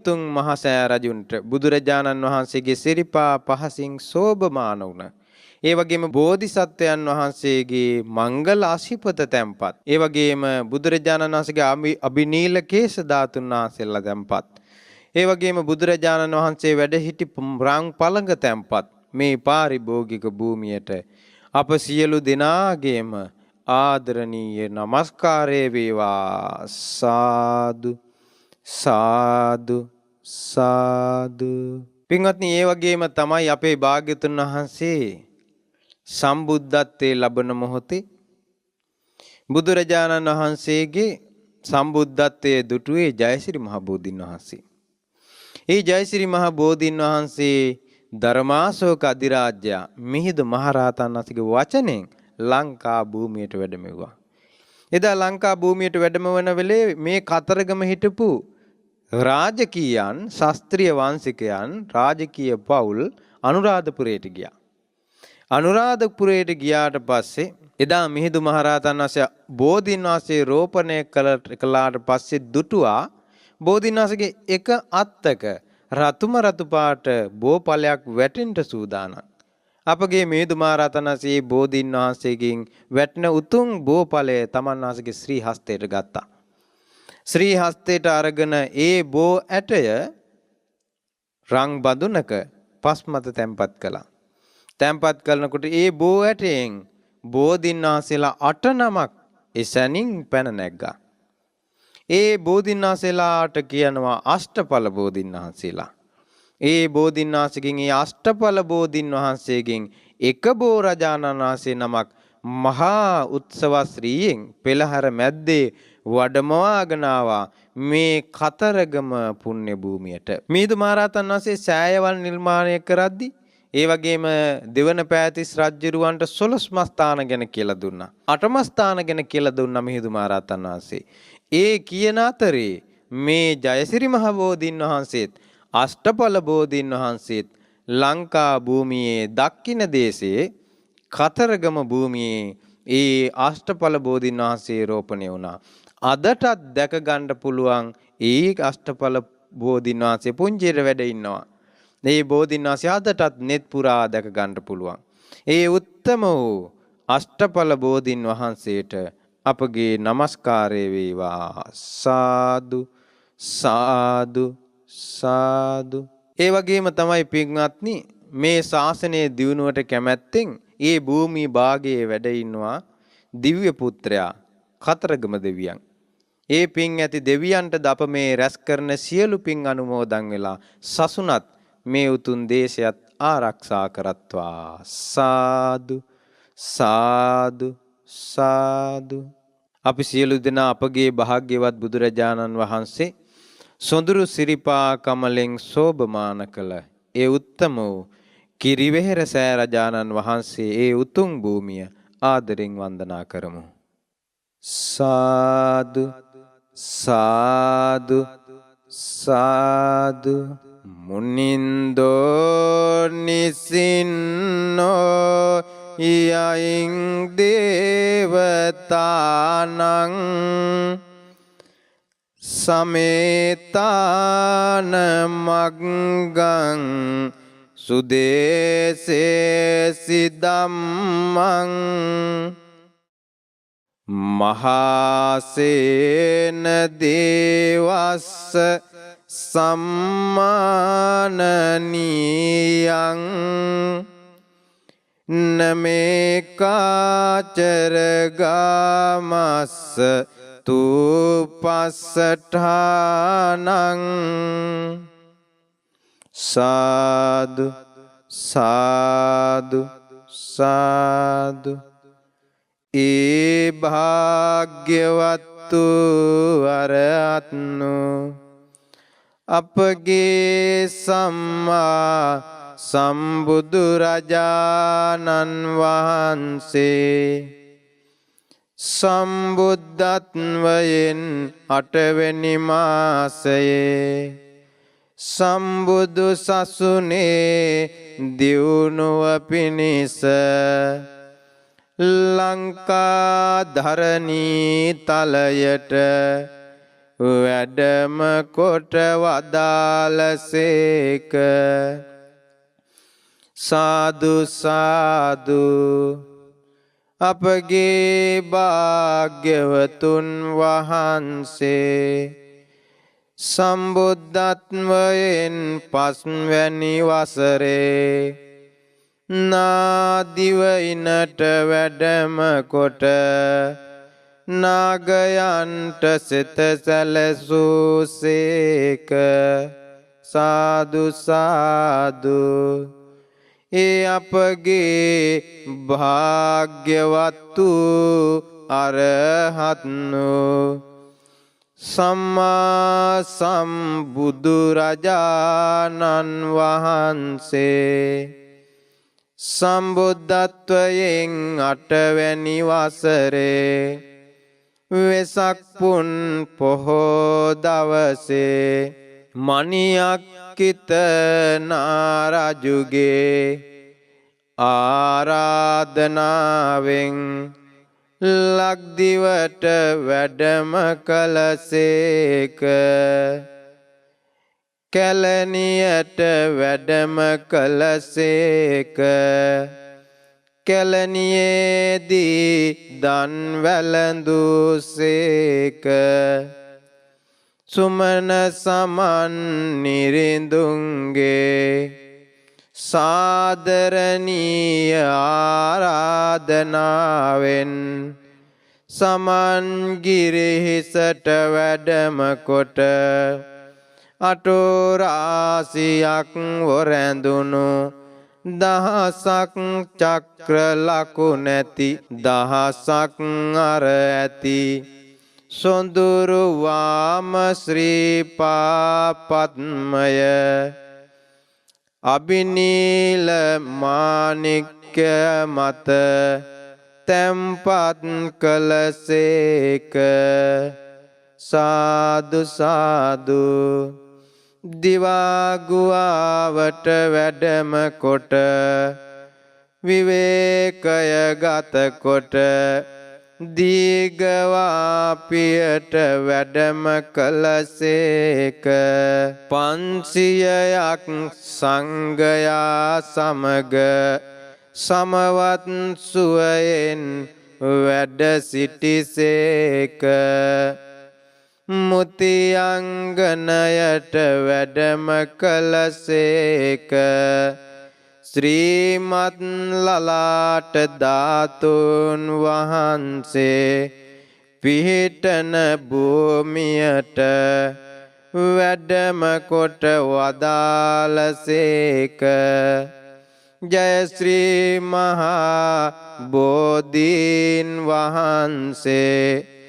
තුන් මහසෑ රජුන්ට බුදුරජාණන් වහන්සේගේ සිරිපා පහසින් සෝභමාන වුණ. ඒ වගේම බෝධිසත්වයන් වහන්සේගේ මංගල අසිපත තැන්පත්. ඒ වගේම බුදුරජාණන් වහන්සේගේ අභිනීල කේශ ධාතුන් වහන්සේලා තැන්පත්. ඒ වගේම බුදුරජාණන් වහන්සේ වැඩ සිටි රාං පළඟ තැන්පත්. මේ පාරිභෝගික භූමියට අප සියලු දෙනාගේම ආදරණීය නමස්කාරය වේවා. සාදු සාදු සාදු. පින්වත්නි, ඒ වගේම තමයි අපේ භාග්‍යතුන් වහන්සේ සම්බුද්ධත්වයේ ලබන මොහොතේ බුදුරජාණන් වහන්සේගේ සම්බුද්ධත්වයේ දුටුවේ ජයසිරි මහ බෝධීන් වහන්සේ. ඒ ජයසිරි මහ බෝධීන් වහන්සේ ධර්මාශෝක අධිරාජ්‍ය මිහිඳු මහරහතන් වහන්සේගේ වචනෙන් ලංකා භූමියට වැඩමෙව්වා. එදා ලංකා භූමියට වැඩමවන වෙලේ මේ කතරගම හිටපු රාජකීයන්, ශාස්ත්‍රීය වංශිකයන්, රාජකීය පවුල් අනුරාධපුරයට ගියා. අනුරාධපුරයට ගියාට පස්සේ එදා මිහිඳු මහරහතන් වහන්සේ බෝධීන් වහන්සේ රෝපණය කළාට පස්සේ දුටුවා බෝධීන් වහන්සේගේ එක අත්තක රතුම රතු පාට බෝපලයක් වැටෙන්න සූදානම්. අපගේ මිහිඳු මහරහතන් වහන්සේ බෝධීන් වහන්සේගෙන් වැටෙන උතුම් බෝපලය තමන් වහන්සේගේ ශ්‍රී හස්තයට ගත්තා. ශ්‍රී හස්තයට අරගෙන ඒ බෝ ඇටය රං බඳුනක පස් මත තැන්පත් කළා. තැන්පත් කරනකොට ඒ බෝ ඇටයෙන් බෝධීන් වහන්සේලා 8 නමක් එසැනින් පැන නැග්ගා. ඒ බෝධීන් වහන්සේලාට කියනවා අෂ්ටඵල බෝධීන් වහන්සේලා. ඒ බෝධීන් වහන්සේගෙන් ඒ අෂ්ටඵල බෝධීන් වහන්සේගෙන් එක බෝ රජාණන් වහන්සේ නමක් මහා උත්සව ශ්‍රීයෙන් පෙළහර මැද්දේ වඩමවාගෙන ආවා මේ කතරගම පුණ්‍ය භූමියට. මිහිඳු මහරහතන් වහන්සේ සෑයවල් නිර්මාණය කරද්දී ඒ වගේම දෙවන පෑතිස් රජුරවන්ට 12 මස්ථාන ගැන කියලා දුන්නා. 8 මස්ථාන ගැන කියලා දුන්නා මිහිඳු මහරහතන් වහන්සේ. ඒ කියන අතරේ මේ ජයසිරි මහ බෝධීන් වහන්සේත් අෂ්ටඵල බෝධීන් වහන්සේත් ලංකා භූමියේ දක්ෂිණ දේශයේ කතරගම භූමියේ ඒ අෂ්ටඵල බෝධීන් වහන්සේ රෝපණය වුණා. අදටත් දැක ගන්න පුළුවන් ඒ අෂ්ටඵල බෝධීන් වහන්සේ පුංචියට වැඩ ඉන්නවා. මේ බෝධීන් වහන්සේ අදටත් net පුරා දැක ගන්න පුළුවන්. ඒ උත්තම වූ අෂ්ටඵල බෝධීන් වහන්සේට අපගේ নমස්කාරය වේවා. සාදු සාදු සාදු. ඒ වගේම තමයි පින්වත්නි මේ ශාසනයේ දියුණුවට කැමැත්තෙන් ඒ භූමි භාගයේ වැඩ ඉන්නවා දිව්‍ය පුත්‍රයා කතරගම දෙවියන්. ඒ පින් ඇති දෙවියන්ට අප මේ රැස් කරන සියලු පින් අනුමෝදන් වෙලා සසුනත් මේ උතුම් දේශයත් ආරක්ෂා කරත්වා. සාදු සාදු සාදු. අපි සියලු දෙනා අපගේ භාග්‍යවත් බුදුරජාණන් වහන්සේ සොඳුරු සිරිපා කමලෙන් සෝභමාන කළ ඒ උත්තම වූ කිරිවෙහෙර සෑ රජාණන් වහන්සේ ඒ උතුම් භූමිය ආදරෙන් වන්දනා කරමු. සාදු සාදු සාදු. මුනින්දෝ නිසින්නෝ යයින් දේවතානං සමේතාන මග්ගං සුදේසේ සිදම්මං මහාසේන දේවස්ස සම්මානනීයං නමේකාචර ගාමස්ස තුපස්සඨානං. සාදු සාදු සාදු. ඒ භාග්‍යවත්තු අරහත්නු අපගේ සම්මා සම්බුදු රජාණන් වහන්සේ සම්බුද්ධත්වයෙන් 8 වෙනි මාසයේ සම්බුදු සසුනේ දියුණුව පිණිස ලංකා ධරණී තලයට වැඩම කොට වදාළසේක. සාදු සාදු අපගේ භාග්‍යවතුන් වහන්සේ සම්බුද්ධත්වයෙන් පස්වැනි වසරේ නාදිවයිනට වැඩම කොට නාගයන්ට සිත සැලසූසේක. සාදු සාදු ඒ අපගේ භාග්‍යවත් වූ අරහත්නු සම්මා සම්බුදුරජාණන් වහන්සේ සම්බුද්ධත්වයෙන් 8 වැනි වසරේ වෙසක් පුන් පොහෝ දවසේ මණියක්කිත නාරජුගේ ආරාධනාවෙන් ලක්දිවට වැඩම කළසේක. කැලණියට වැඩම කළසේක. කැලණියේදී දන් වැළඳුසේක. සුමන සමන් නිරිඳුන්ගේ සාදරණීය ආරාධනාවෙන් සමන් ගිරිහිසට වැඩම කොට අටෝරාසියක් වරැඳුණු දහසක් චක්‍ර ලකුණැති දහසක් අර ඇති සොඳුරු වාම ශ්‍රී පාපත්මය අබිනීල මාණික්‍ය මත තැන්පත් කළසේක. සාදු සාදු දිවාගුවාවට වැඩම කොට විවේකය ගත කොට දීඝවාපියට වැඩම කළසේක. 500ක් සංඝයා සමග සමවත් සුවයෙන් වැඩ සිටිසේක. මුතියංගනයට වැඩම කළසේක. ශ්‍රීමත් ලලාට ධාතුන් වහන්සේ පිහිටන භූමියට වැඩම කොට වදාළසේක. ජය ශ්‍රී මහා බෝධීන් වහන්සේ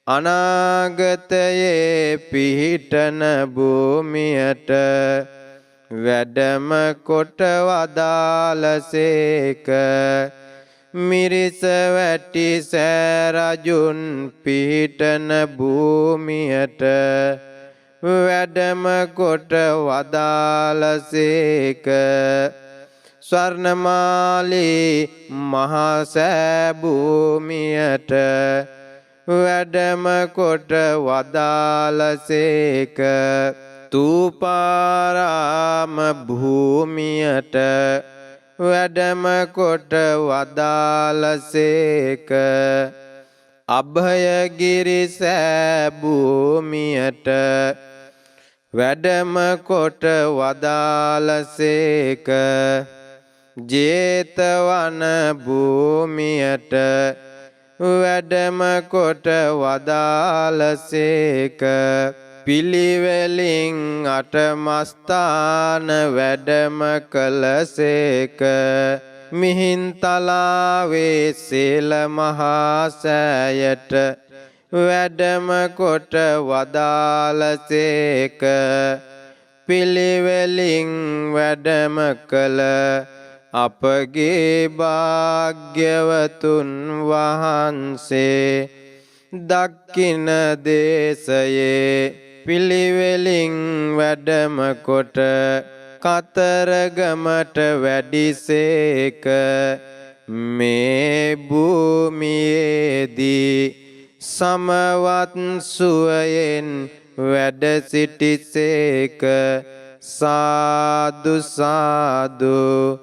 අනාගතයේ පිහිටන භූමියට වැඩම කොට වදාළසේක. මිරිස වැටි සෑරජුන් පිහිටන භූමියට වැඩම කොට වදාළසේක. ස්වර්ණමාලී මහසෑ භූමියට වැඩම කොට වදාළසේක. තූපාරාම භූමියට වැඩම කොට වදාළසේක. අභයගිරි සෑ භූමියට වැඩම කොට වදාළසේක. ජේතවන භූමියට වැඩම කොට වදාළසේක. පිළිවෙලින් අටමස්ථාන වැඩම කළසේක. මිහින්තලාවේ සීල මහා සෑයට වැඩම කොට වදාළසේක. පිළිවෙලින් වැඩම කළ අපගේ භාග්‍යවතුන් වහන්සේ දක්ඛින දේශයේ පිළිවෙලින් වැඩම කොට කතරගමට වැඩිසේක. මේ භූමියේදී සමවත් සුවයෙන් වැඩ සිටිසේක. සාදු සාදු.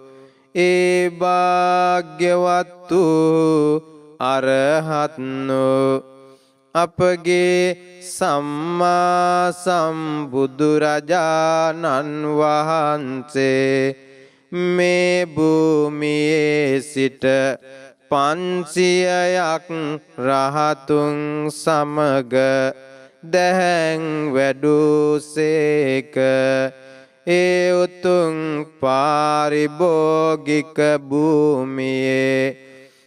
ඒ භාග්‍යවත් වූ අරහත්නෝ අපගේ සම්මා සම්බුදුරජාණන් වහන්සේ මේ භූමියේ සිට 500ක් රහතුන් සමග දැහැන් වැඩුසේක. ඒ උතුම් පාරිභෝගික භූමියේ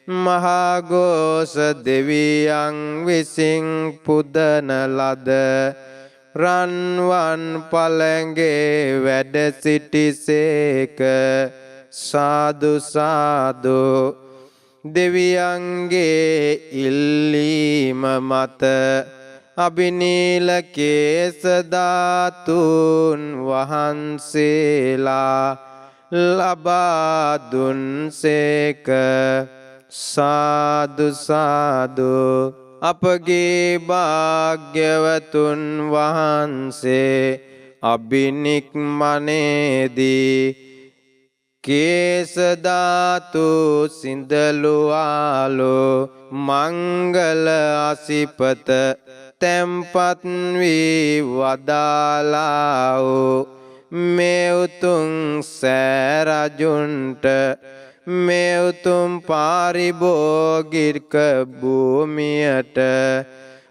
මහාඝෝෂ දෙවියන් විසින් පුදන ලද රන්වන් පළඟේ වැඩ සිටිසේක. සාදු සාදු. දෙවියන්ගේ ඉල්ලීම මත අබිනීල කේස ධාතුන් වහන්සේලා ලබා දුන්සේක. සාදු සාදු. අපගේ භාග්‍යවතුන් වහන්සේ අබිනික්මනේදී කේස ධාතු සිඳලුවාලෝ මංගල අසිපත තැම්පත් වී වදාලා වූ මේ උතුම් සෑරජුන්ට මේ උතුම් පාරිභෝගික භූමියට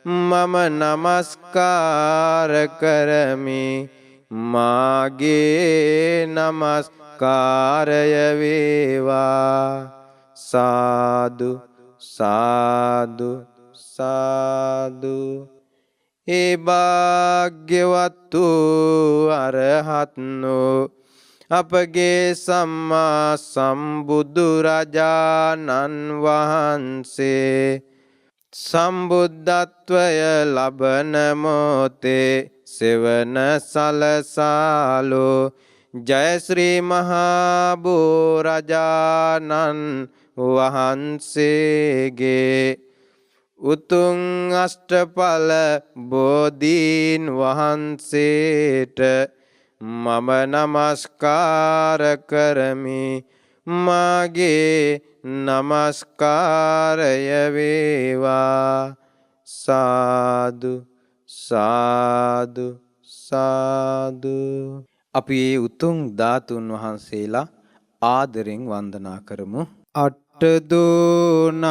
මම නමස්කාර කරමි. මාගේ නමස්කාරය වේවා. සාදු සාදු සාදු. ඒ භාග්‍යවත් වූ අරහත්නෝ අපගේ සම්මා සම්බුදුරජාණන් වහන්සේ සම්බුද්ධත්වය ලබන මොහොතේ සෙවන සලසාලෝ ජය ශ්‍රී මහා බෝරජාණන් වහන්සේගේ උතුම් අෂ්ටඵල බෝධීන් වහන්සේට මම නමස්කාර කරමි. මාගේ නමස්කාරය වේවා. සාදු සාදු සාදු. අපි මේ උතුම් ධාතුන් වහන්සේලා ආදරෙන් වන්දනා කරමු. අට්ඨදෝනං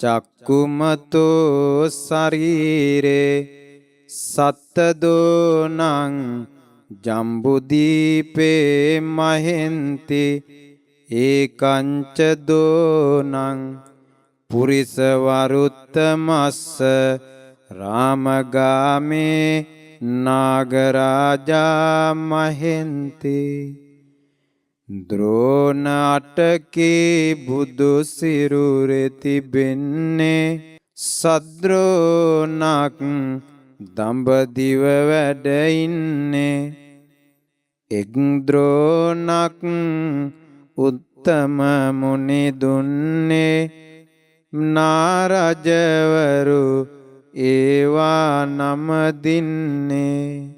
චක්කුමතෝ ශරීරේ සත්තදෝනං ජම්බුදීපේ මහෙන්ති ඒකංච දෝනං පුරිස වරුත්තමස්ස රාමගාමේ නාගරාජා මහෙන්ති. ද්‍රෝණ අටකේ බුදු සිරුරේ තිබෙන්නේ සද්‍රෝණක් දඹදිව වැඩ ඉන්නේ. එක් ද්‍රෝණක් උත්තම මුනි දුන්නේ නාරජවරු ඒවා නම දින්නේ.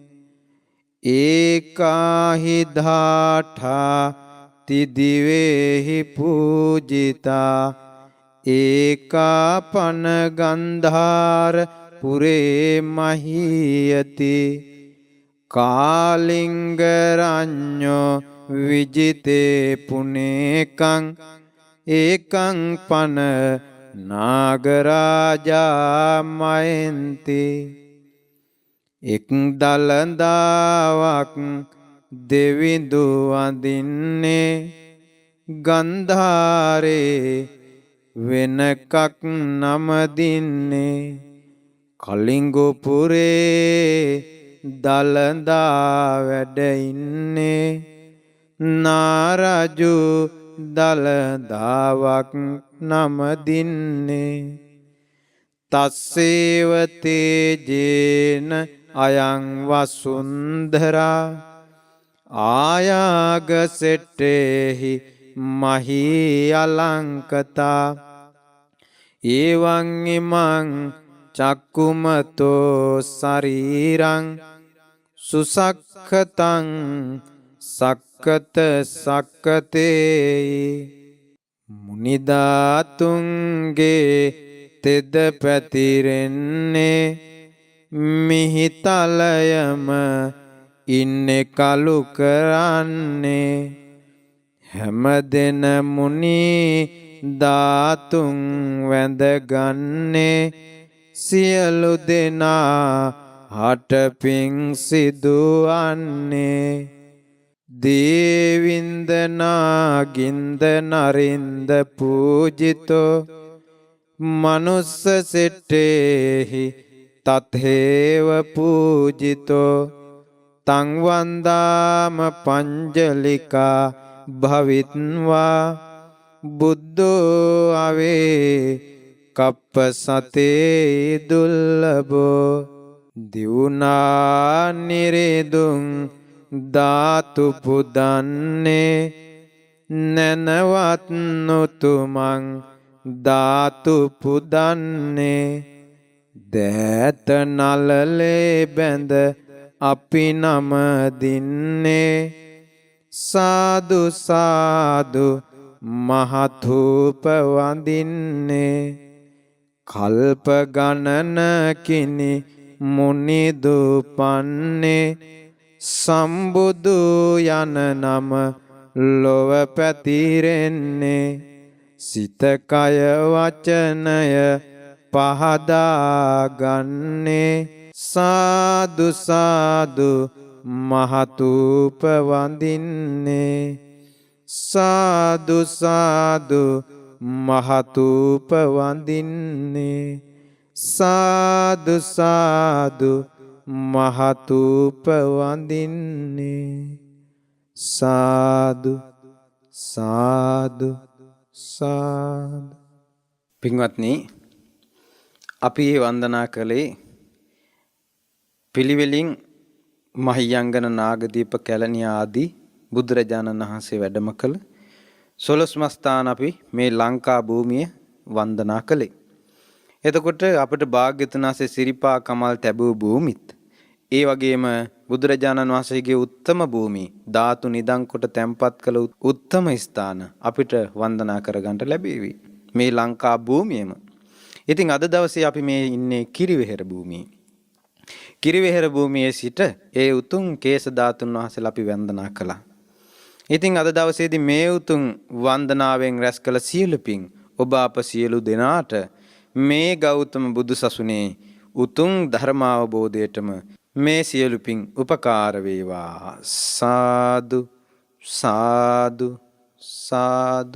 ඒකාහි ධාඨා තිදිවේහි පූජිතා ඒකාපන ගන්ධාර පුරේ මහීයති. කාලිංගරඤ්ඤෝ විජිතේ පුනේකං ඒකං පන නාගරාජා මයන්ති. එක් දළදාවක් දෙවිඳු අඳින්නේ ගන්ධාරේ වෙනකක් නම දින්නේ. කලිංගුපුරේ දළදා වැඩ ඉන්නේ නාරජු දළදාවක් නම දින්නේ. තස්සේව තේජේන අයං වසුන්ධරා ආයාගසෙට්ටේහි මහී අලංකතා. එවං ඉමං චක්කුමතෝ ශරීරං සුසක්ඛතං සක්කත සක්කතේ මුනිදාතුන්ගේ තෙද පැතිරෙන්නේ මිහිතලයම ඉන්නේ කලු කරන්නේ හැමදෙන මුනි ධාතුන් වැඳගන්නේ සියලු දෙනා හට පිං සිදුවන්නේ දේවින්දනා ගින්ද නරින්ද පූජිතෝ මනුස්ස සෙට්ටේහි තත්හේව පූජිතෝ තං වන්දාම පංජලිකා භවිත්වා බුද්ධෝ අවේ කප්ප සතේ දුල්ලබෝ දිවුනා නිරේදුන් ධාතු පුදන්නේ නැනවත් නොතුමන් ධාතු පුදන්නේ දෑත නලලේ බැඳ අපි නම දින්නේ සාදු සාදු මහතූප වඳින්නේ කල්ප ගණනකිනි මුනිදුපන්නේ සම්බුදු යන නම ලොව පැතිරෙන්නේ සිත කය වචනය පහදාගන්නේ සාදු සාදු මහතූප වඳින්නේ සාදු සාදු මහතූප වඳින්නේ සාදු සාදු මහතූප වඳින්නේ සාදු සාදු සාදු. පින්වත්නි, අපි මේ වන්දනා කළේ පිළිවෙලින් මහියංගන නාගදීප කැලණිය ආදී බුදුරජාණන් වහන්සේ වැඩම කළ 12 ස්ථාන අපි මේ ලංකා භූමිය වන්දනා කළේ. එතකොට අපිට භාග්‍යතුන් වහන්සේ සිරිපා කමල් තැබූ භූමිත් ඒ වගේම බුදුරජාණන් වහන්සේගේ උත්තම භූමි ධාතු නිදන් කොට තැන්පත් කළ උත්තම ස්ථාන අපිට වන්දනා කරගන්න ලැබෙවි මේ ලංකා භූමියම. ඉතින් අද දවසේ අපි මේ ඉන්නේ කිරිවෙහෙර භූමියේ. කිරිවෙහෙර භූමියේ සිට ඒ උතුම් කේශ ධාතුන් වහන්සේලා අපි වන්දනා කළා. ඉතින් අද දවසේදී මේ උතුම් වන්දනාවෙන් රැස් කළ සියලු පින් ඔබ අප සියලු දෙනාට මේ ගෞතම බුදු සසුනේ උතුම් ධර්මාවබෝධයටම මේ සියලු පින් උපකාර වේවා. සාදු සාදු සාදු.